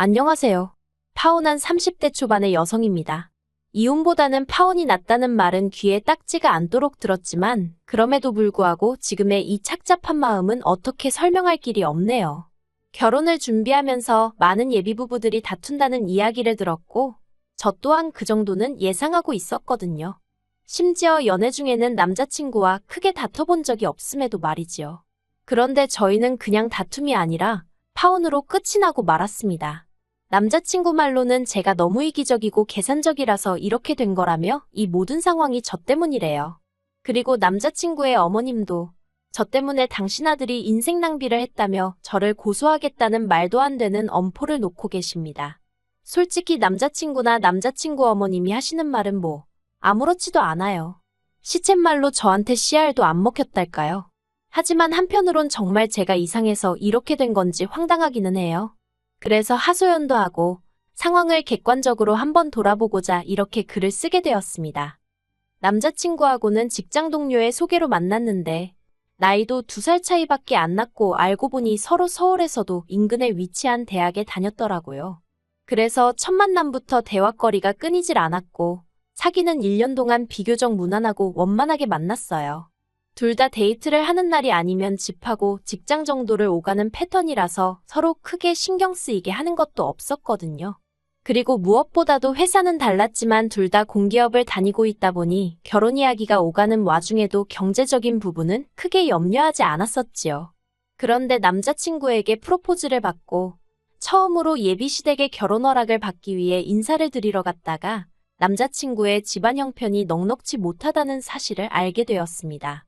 안녕하세요. 파혼한 30대 초반의 여성입니다. 이혼보다는 파혼이 낫다는 말은 귀에 딱지가 않도록 들었지만 그럼에도 불구하고 지금의 이 착잡한 마음은 어떻게 설명할 길이 없네요. 결혼을 준비하면서 많은 예비부부들이 다툰다는 이야기를 들었고 저 또한 그 정도는 예상하고 있었거든요. 심지어 연애 중에는 남자친구와 크게 다퉈본 적이 없음에도 말이지요. 그런데 저희는 그냥 다툼이 아니라 파혼으로 끝이 나고 말았습니다. 남자친구 말로는 제가 너무 이기적이고 계산적이라서 이렇게 된 거라며 이 모든 상황이 저 때문이래요. 그리고 남자친구의 어머님도 저 때문에 당신 아들이 인생 낭비를 했다며 저를 고소하겠다는 말도 안 되는 엄포를 놓고 계십니다. 솔직히 남자친구나 남자친구 어머님이 하시는 말은 뭐 아무렇지도 않아요. 시쳇말로 저한테 씨알도 안 먹혔달까요? 하지만 한편으론 정말 제가 이상해서 이렇게 된 건지 황당하기는 해요. 그래서 하소연도 하고 상황을 객관적으로 한번 돌아보고자 이렇게 글을 쓰게 되었습니다. 남자친구하고는 직장 동료의 소개로 만났는데 나이도 2살 차이밖에 안 났고 알고 보니 서로 서울에서도 인근에 위치한 대학에 다녔더라고요. 그래서 첫 만남부터 대화거리가 끊이질 않았고 사귀는 1년 동안 비교적 무난하고 원만하게 만났어요. 둘 다 데이트를 하는 날이 아니면 집하고 직장 정도를 오가는 패턴이라서 서로 크게 신경 쓰이게 하는 것도 없었거든요. 그리고 무엇보다도 회사는 달랐지만 둘 다 공기업을 다니고 있다 보니 결혼 이야기가 오가는 와중에도 경제적인 부분은 크게 염려하지 않았었지요. 그런데 남자친구에게 프로포즈를 받고 처음으로 예비시댁의 결혼 허락을 받기 위해 인사를 드리러 갔다가 남자친구의 집안 형편이 넉넉지 못하다는 사실을 알게 되었습니다.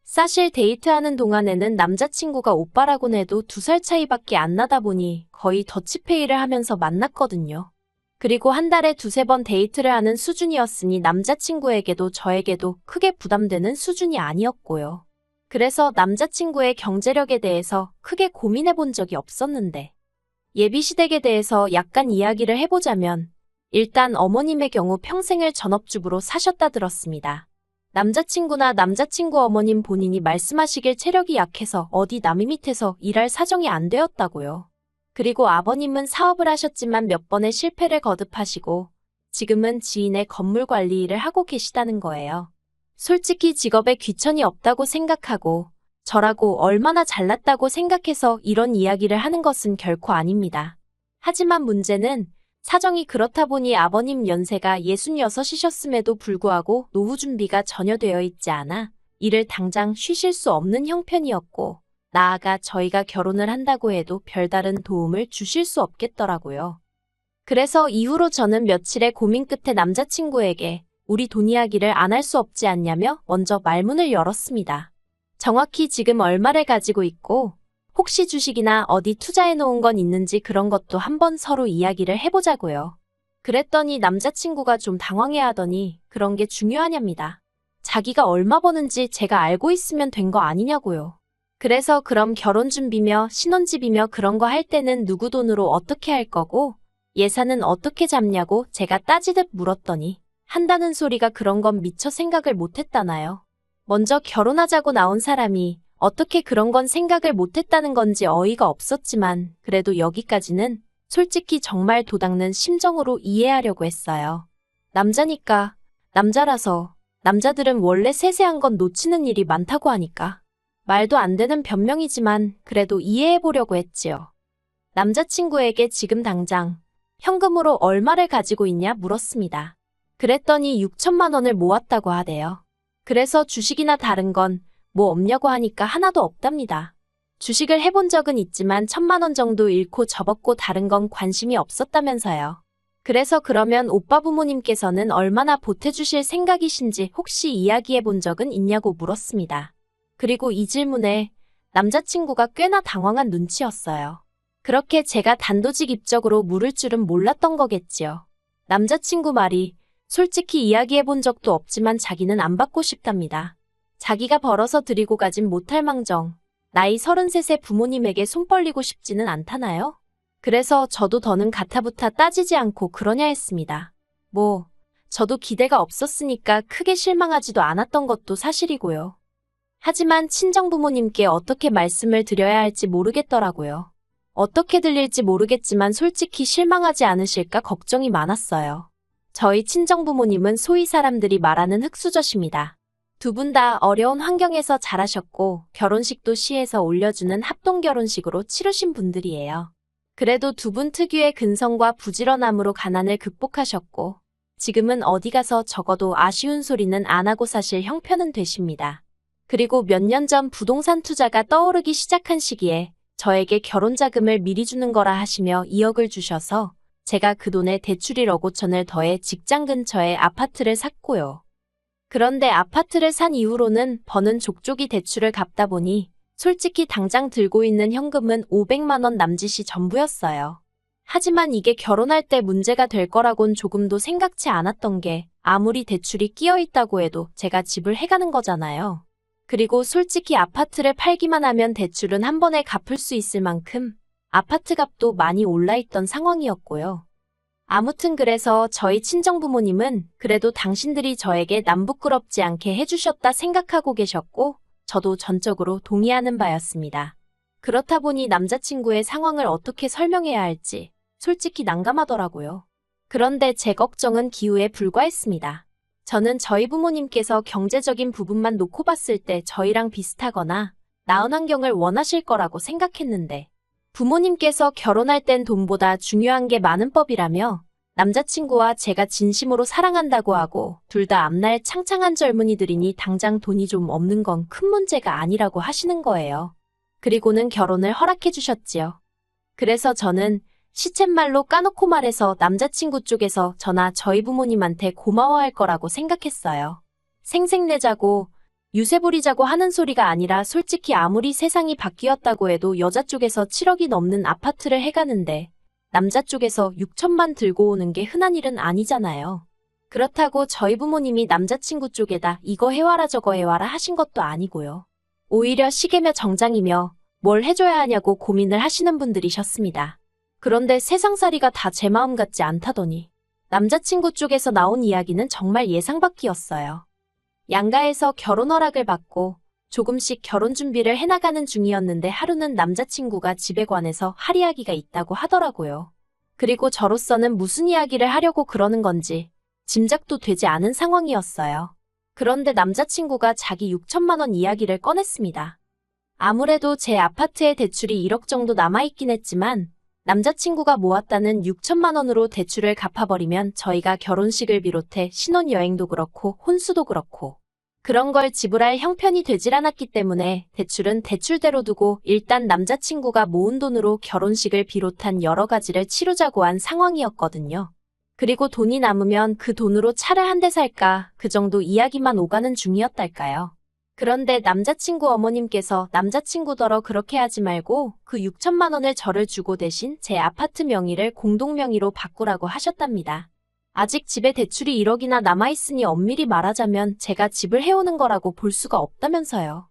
사실 데이트하는 동안에는 남자친구가 오빠라곤 해도 2살 차이밖에 안 나다 보니 거의 더치페이를 하면서 만났거든요. 그리고 한 달에 2~3번 데이트를 하는 수준이었으니 남자친구에게도 저에게도 크게 부담되는 수준이 아니었고요. 그래서 남자친구의 경제력에 대해서 크게 고민해 본 적이 없었는데 예비시댁에 대해서 약간 이야기를 해보자면 일단 어머님의 경우 평생을 전업주부로 사셨다 들었습니다. 남자친구나 남자친구 어머님 본인이 말씀하시길 체력이 약해서 어디 남의 밑에서 일할 사정이 안 되었다고요. 그리고 아버님은 사업을 하셨지만 몇 번의 실패를 거듭하시고 지금은 지인의 건물 관리 일을 하고 계시다는 거예요. 솔직히 직업에 귀천이 없다고 생각하고 저라고 얼마나 잘났다고 생각해서 이런 이야기를 하는 것은 결코 아닙니다. 하지만 문제는 사정이 그렇다 보니 아버님 연세가 66이셨음에도 불구하고 노후 준비가 전혀 되어 있지 않아 일을 당장 쉬실 수 없는 형편이었고 나아가 저희가 결혼을 한다고 해도 별다른 도움을 주실 수 없겠더라고요. 그래서 이후로 저는 며칠의 고민 끝에 남자친구에게 우리 돈 이야기를 안 할 수 없지 않냐며 먼저 말문을 열었습니다. 정확히 지금 얼마를 가지고 있고 혹시 주식이나 어디 투자해 놓은 건 있는지 그런 것도 한번 서로 이야기를 해보자고요. 그랬더니 남자친구가 좀 당황해 하더니 그런 게 중요하냐입니다. 자기가 얼마 버는지 제가 알고 있으면 된 거 아니냐고요. 그래서 그럼 결혼 준비며 신혼집이며 그런 거 할 때는 누구 돈으로 어떻게 할 거고 예산은 어떻게 잡냐고 제가 따지듯 물었더니 한다는 소리가 그런 건 미처 생각을 못했다나요. 먼저 결혼하자고 나온 사람이 어떻게 그런 건 생각을 못했다는 건지 어이가 없었지만 그래도 여기까지는 솔직히 정말 도닦는 심정으로 이해하려고 했어요. 남자니까, 남자라서 남자들은 원래 세세한 건 놓치는 일이 많다고 하니까. 말도 안 되는 변명이지만 그래도 이해해보려고 했지요. 남자친구에게 지금 당장 현금으로 얼마를 가지고 있냐 물었습니다. 그랬더니 6천만 원을 모았다고 하대요. 그래서 주식이나 다른 건 뭐 없냐고 하니까 하나도 없답니다. 주식을 해본 적은 있지만 1,000만 원 정도 잃고 접었고 다른 건 관심이 없었다면서요. 그래서 그러면 오빠 부모님께서는 얼마나 보태주실 생각이신지 혹시 이야기해 본 적은 있냐고 물었습니다. 그리고 이 질문에 남자친구가 꽤나 당황한 눈치였어요. 그렇게 제가 단도직입적으로 물을 줄은 몰랐던 거겠지요. 남자친구 말이 솔직히 이야기해 본 적도 없지만 자기는 안 받고 싶답니다. 자기가 벌어서 드리고 가진 못할 망정 나이 33세 부모님에게 손 벌리고 싶지는 않다나요? 그래서 저도 더는 가타부타 따지지 않고 그러냐 했습니다. 뭐 저도 기대가 없었으니까 크게 실망하지도 않았던 것도 사실이고요. 하지만 친정부모님께 어떻게 말씀을 드려야 할지 모르겠더라고요. 어떻게 들릴지 모르겠지만 솔직히 실망하지 않으실까 걱정이 많았어요. 저희 친정부모님은 소위 사람들이 말하는 흙수저십니다. 두 분 다 어려운 환경에서 자라셨고 결혼식도 시에서 올려주는 합동결혼식으로 치르신 분들이에요. 그래도 두 분 특유의 근성과 부지런함으로 가난을 극복하셨고 지금은 어디 가서 적어도 아쉬운 소리는 안 하고 사실 형편은 되십니다. 그리고 몇 년 전 부동산 투자가 떠오르기 시작한 시기에 저에게 결혼 자금을 미리 주는 거라 하시며 2억을 주셔서 제가 그 돈에 대출 1억 5천을 더해 직장 근처에 아파트를 샀고요. 그런데 아파트를 산 이후로는 버는 족족이 대출을 갚다 보니 솔직히 당장 들고 있는 현금은 500만 원 남짓이 전부였어요. 하지만 이게 결혼할 때 문제가 될 거라곤 조금도 생각지 않았던 게 아무리 대출이 끼어 있다고 해도 제가 집을 해가는 거잖아요. 그리고 솔직히 아파트를 팔기만 하면 대출은 한 번에 갚을 수 있을 만큼 아파트 값도 많이 올라있던 상황이었고요. 아무튼 그래서 저희 친정부모님은 그래도 당신들이 저에게 남부끄럽지 않게 해주셨다 생각하고 계셨고 저도 전적으로 동의하는 바였습니다. 그렇다 보니 남자친구의 상황을 어떻게 설명해야 할지 솔직히 난감하더라고요. 그런데 제 걱정은 기우에 불과했습니다. 저는 저희 부모님께서 경제적인 부분만 놓고 봤을 때 저희랑 비슷하거나 나은 환경을 원하실 거라고 생각했는데 부모님께서 결혼할 땐 돈보다 중요한 게 많은 법이라며 남자친구와 제가 진심으로 사랑한다고 하고 둘 다 앞날 창창한 젊은이들이니 당장 돈이 좀 없는 건 큰 문제가 아니라고 하시는 거예요. 그리고는 결혼을 허락해 주셨지요. 그래서 저는 시쳇말로 까놓고 말해서 남자친구 쪽에서 저나 저희 부모님한테 고마워할 거라고 생각했어요. 생색내자고 유세 부리자고 하는 소리가 아니라 솔직히 아무리 세상이 바뀌었다고 해도 여자 쪽에서 7억이 넘는 아파트를 해가는데 남자 쪽에서 6천만 들고 오는 게 흔한 일은 아니잖아요. 그렇다고 저희 부모님이 남자친구 쪽에다 이거 해와라 저거 해와라 하신 것도 아니고요. 오히려 시계며 정장이며 뭘 해줘야 하냐고 고민을 하시는 분들이셨습니다. 그런데 세상살이가 다 제 마음 같지 않다더니 남자친구 쪽에서 나온 이야기는 정말 예상 밖이었어요. 양가에서 결혼 허락을 받고 조금씩 결혼 준비를 해나가는 중이었는데 하루는 남자친구가 집에 관해서 할 이야기가 있다고 하더라고요. 그리고 저로서는 무슨 이야기를 하려고 그러는 건지 짐작도 되지 않은 상황이었어요. 그런데 남자친구가 자기 6천만 원 이야기를 꺼냈습니다. 아무래도 제 아파트에 대출이 1억 정도 남아있긴 했지만 남자친구가 모았다는 6천만 원으로 대출을 갚아버리면 저희가 결혼식을 비롯해 신혼여행도 그렇고 혼수도 그렇고 그런 걸 지불할 형편이 되질 않았기 때문에 대출은 대출대로 두고 일단 남자친구가 모은 돈으로 결혼식을 비롯한 여러 가지를 치르자고 한 상황이었거든요. 그리고 돈이 남으면 그 돈으로 차를 한 대 살까 그 정도 이야기만 오가는 중이었달까요. 그런데 남자친구 어머님께서 남자친구더러 그렇게 하지 말고 그 6천만 원을 저를 주고 대신 제 아파트 명의를 공동명의로 바꾸라고 하셨답니다. 아직 집에 대출이 1억이나 남아있으니 엄밀히 말하자면 제가 집을 해오는 거라고 볼 수가 없다면서요.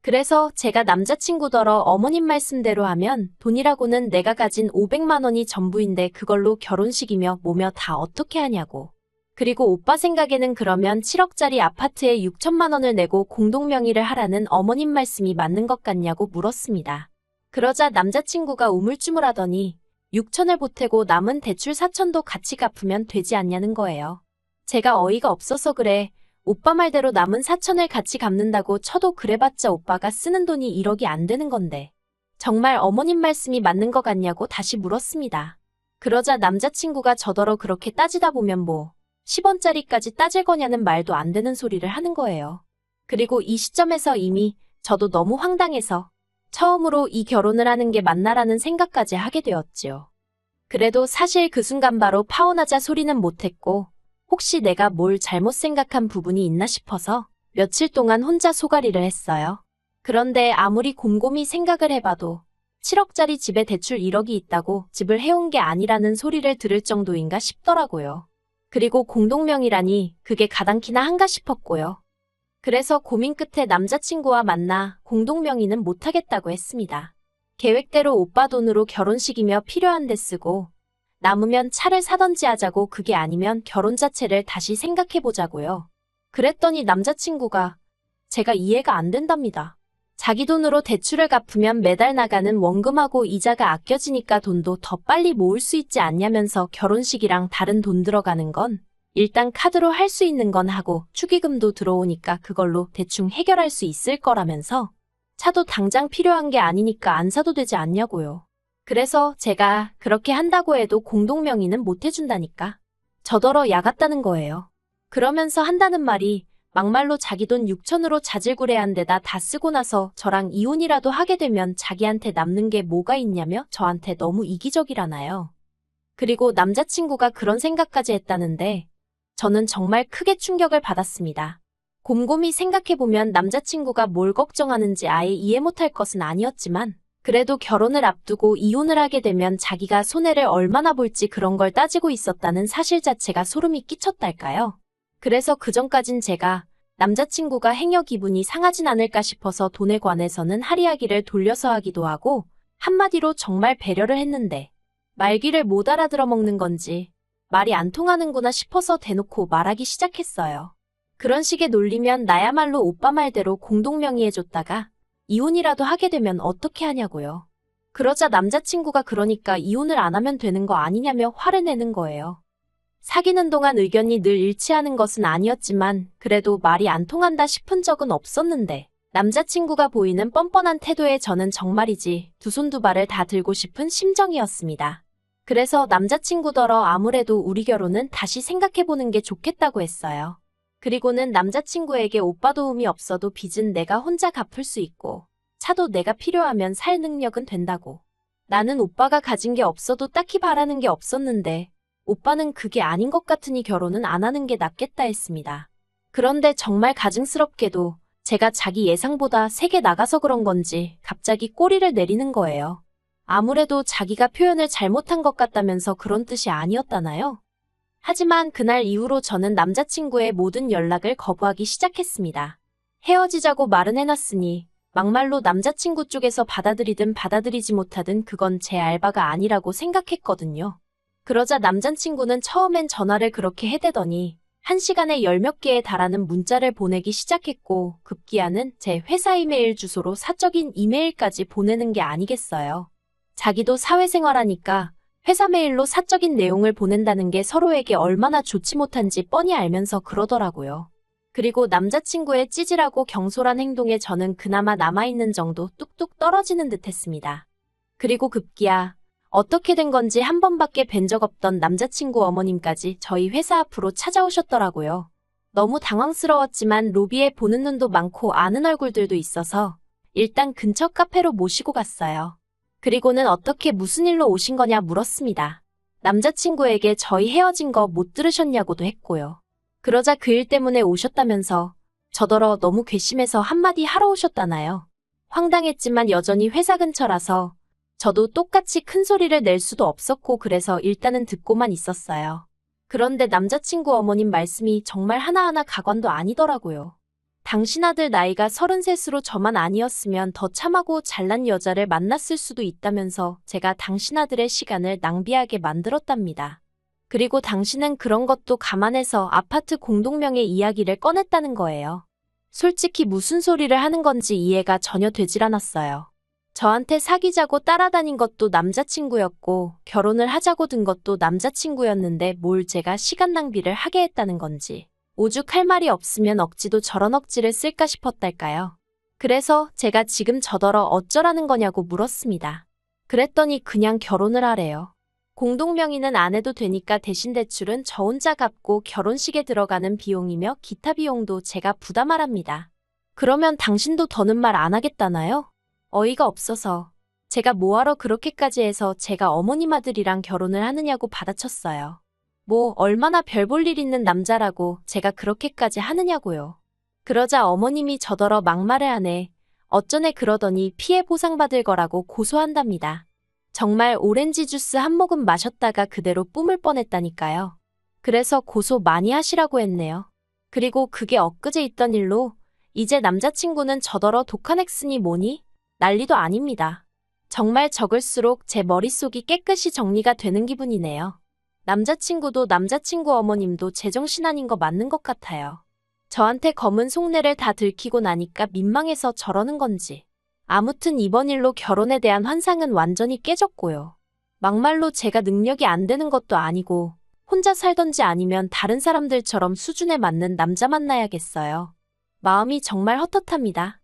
그래서 제가 남자친구더러 어머님 말씀대로 하면 돈이라고는 내가 가진 500만 원이 전부인데 그걸로 결혼식이며 뭐며 다 어떻게 하냐고. 그리고 오빠 생각에는 그러면 7억짜리 아파트에 6천만 원을 내고 공동명의를 하라는 어머님 말씀이 맞는 것 같냐고 물었습니다. 그러자 남자친구가 우물쭈물하더니 6천을 보태고 남은 대출 4천도 같이 갚으면 되지 않냐는 거예요. 제가 어이가 없어서 그래. 오빠 말대로 남은 4천을 같이 갚는다고 쳐도 그래봤자 오빠가 쓰는 돈이 1억이 안 되는 건데. 정말 어머님 말씀이 맞는 것 같냐고 다시 물었습니다. 그러자 남자친구가 저더러 그렇게 따지다 보면 뭐 10원짜리까지 따질 거냐는 말도 안 되는 소리를 하는 거예요. 그리고 이 시점에서 이미 저도 너무 황당해서 처음으로 이 결혼을 하는 게 맞나라는 생각까지 하게 되었지요. 그래도 사실 그 순간 바로 파혼하자 소리는 못했고 혹시 내가 뭘 잘못 생각한 부분이 있나 싶어서 며칠 동안 혼자 소가리를 했어요. 그런데 아무리 곰곰이 생각을 해봐도 7억짜리 집에 대출 1억이 있다고 집을 해온 게 아니라는 소리를 들을 정도인가 싶더라고요. 그리고 공동명의라니 그게 가당키나 한가 싶었고요. 그래서 고민 끝에 남자친구와 만나 공동명의는 못하겠다고 했습니다. 계획대로 오빠 돈으로 결혼식이며 필요한 데 쓰고 남으면 차를 사던지 하자고 그게 아니면 결혼 자체를 다시 생각해보자고요. 그랬더니 남자친구가 제가 이해가 안 된답니다. 자기 돈으로 대출을 갚으면 매달 나가는 원금하고 이자가 아껴지니까 돈도 더 빨리 모을 수 있지 않냐면서 결혼식이랑 다른 돈 들어가는 건 일단 카드로 할 수 있는 건 하고 축의금도 들어오니까 그걸로 대충 해결할 수 있을 거라면서 차도 당장 필요한 게 아니니까 안 사도 되지 않냐고요. 그래서 제가 그렇게 한다고 해도 공동명의는 못 해준다니까. 저더러 야같다는 거예요. 그러면서 한다는 말이 막말로 자기 돈 6천으로 자질구레한 데다 다 쓰고 나서 저랑 이혼이라도 하게 되면 자기한테 남는 게 뭐가 있냐며 저한테 너무 이기적이라나요. 그리고 남자친구가 그런 생각까지 했다는데 저는 정말 크게 충격을 받았습니다. 곰곰이 생각해보면 남자친구가 뭘 걱정하는지 아예 이해 못할 것은 아니었지만 그래도 결혼을 앞두고 이혼을 하게 되면 자기가 손해를 얼마나 볼지 그런 걸 따지고 있었다는 사실 자체가 소름이 끼쳤달까요. 그래서 그전까진 제가 남자친구가 행여 기분이 상하진 않을까 싶어서 돈에 관해서는 할이야기를 돌려서 하기도 하고 한마디로 정말 배려를 했는데 말귀를 못 알아들어 먹는 건지 말이 안 통하는구나 싶어서 대놓고 말하기 시작했어요. 그런 식의 논리면 나야말로 오빠 말대로 공동명의해줬다가 이혼이라도 하게 되면 어떻게 하냐고요. 그러자 남자친구가 그러니까 이혼을 안 하면 되는 거 아니냐며 화를 내는 거예요. 사귀는 동안 의견이 늘 일치하는 것은 아니었지만 그래도 말이 안 통한다 싶은 적은 없었는데 남자친구가 보이는 뻔뻔한 태도에 저는 정말이지 두 손 두 발을 다 들고 싶은 심정이었습니다. 그래서 남자친구더러 아무래도 우리 결혼은 다시 생각해보는 게 좋겠다고 했어요. 그리고는 남자친구에게 오빠 도움이 없어도 빚은 내가 혼자 갚을 수 있고 차도 내가 필요하면 살 능력은 된다고. 나는 오빠가 가진 게 없어도 딱히 바라는 게 없었는데 오빠는 그게 아닌 것 같으니 결혼은 안 하는 게 낫겠다 했습니다. 그런데 정말 가증스럽게도 제가 자기 예상보다 세게 나가서 그런 건지 갑자기 꼬리를 내리는 거예요. 아무래도 자기가 표현을 잘못한 것 같다면서 그런 뜻이 아니었다나요? 하지만 그날 이후로 저는 남자친구의 모든 연락을 거부하기 시작했습니다. 헤어지자고 말은 해놨으니 막말로 남자친구 쪽에서 받아들이든 받아들이지 못하든 그건 제 알바가 아니라고 생각했거든요. 그러자 남자친구는 처음엔 전화를 그렇게 해대더니 1시간에 10몇 개에 달하는 문자를 보내기 시작했고 급기야는 제 회사 이메일 주소로 사적인 이메일까지 보내는 게 아니겠어요. 자기도 사회생활하니까 회사 메일로 사적인 내용을 보낸다는 게 서로에게 얼마나 좋지 못한지 뻔히 알면서 그러더라고요. 그리고 남자친구의 찌질하고 경솔한 행동에 저는 그나마 남아있는 정도 뚝뚝 떨어지는 듯 했습니다. 그리고 급기야 어떻게 된 건지 한 번밖에 뵌 적 없던 남자친구 어머님까지 저희 회사 앞으로 찾아오셨더라고요. 너무 당황스러웠지만 로비에 보는 눈도 많고 아는 얼굴들도 있어서 일단 근처 카페로 모시고 갔어요. 그리고는 어떻게 무슨 일로 오신 거냐 물었습니다. 남자친구에게 저희 헤어진 거 못 들으셨냐고도 했고요. 그러자 그 일 때문에 오셨다면서 저더러 너무 괘씸해서 한마디 하러 오셨다나요. 황당했지만 여전히 회사 근처라서 저도 똑같이 큰 소리를 낼 수도 없었고 그래서 일단은 듣고만 있었어요. 그런데 남자친구 어머님 말씀이 정말 하나하나 가관도 아니더라고요. 당신 아들 나이가 33으로 저만 아니었으면 더 참하고 잘난 여자를 만났을 수도 있다면서 제가 당신 아들의 시간을 낭비하게 만들었답니다. 그리고 당신은 그런 것도 감안해서 아파트 공동명의 이야기를 꺼냈다는 거예요. 솔직히 무슨 소리를 하는 건지 이해가 전혀 되질 않았어요. 저한테 사귀자고 따라다닌 것도 남자친구였고 결혼을 하자고 든 것도 남자친구였는데 뭘 제가 시간 낭비를 하게 했다는 건지. 오죽할 말이 없으면 억지도 저런 억지를 쓸까 싶었달까요. 그래서 제가 지금 저더러 어쩌라는 거냐고 물었습니다. 그랬더니 그냥 결혼을 하래요. 공동명의는 안 해도 되니까 대신 대출은 저 혼자 갚고 결혼식에 들어가는 비용이며 기타 비용도 제가 부담하랍니다. 그러면 당신도 더는 말 안 하겠다나요? 어이가 없어서 제가 뭐하러 그렇게까지 해서 제가 어머님 아들이랑 결혼을 하느냐고 받아쳤어요. 뭐 얼마나 별 볼 일 있는 남자라고 제가 그렇게까지 하느냐고요. 그러자 어머님이 저더러 막말을 하네. 어쩌네 그러더니 피해 보상받을 거라고 고소한답니다. 정말 오렌지 주스 한 모금 마셨다가 그대로 뿜을 뻔했다니까요. 그래서 고소 많이 하시라고 했네요. 그리고 그게 엊그제 있던 일로 이제 남자친구는 저더러 독한 액쓰니 뭐니? 난리도 아닙니다. 정말 적을수록 제 머릿속이 깨끗이 정리가 되는 기분이네요. 남자친구도 남자친구 어머님도 제정신 아닌 거 맞는 것 같아요. 저한테 검은 속내를 다 들키고 나니까 민망해서 저러는 건지. 아무튼 이번 일로 결혼에 대한 환상은 완전히 깨졌고요. 막말로 제가 능력이 안 되는 것도 아니고 혼자 살던지 아니면 다른 사람들처럼 수준에 맞는 남자 만나야겠어요. 마음이 정말 헛헛합니다.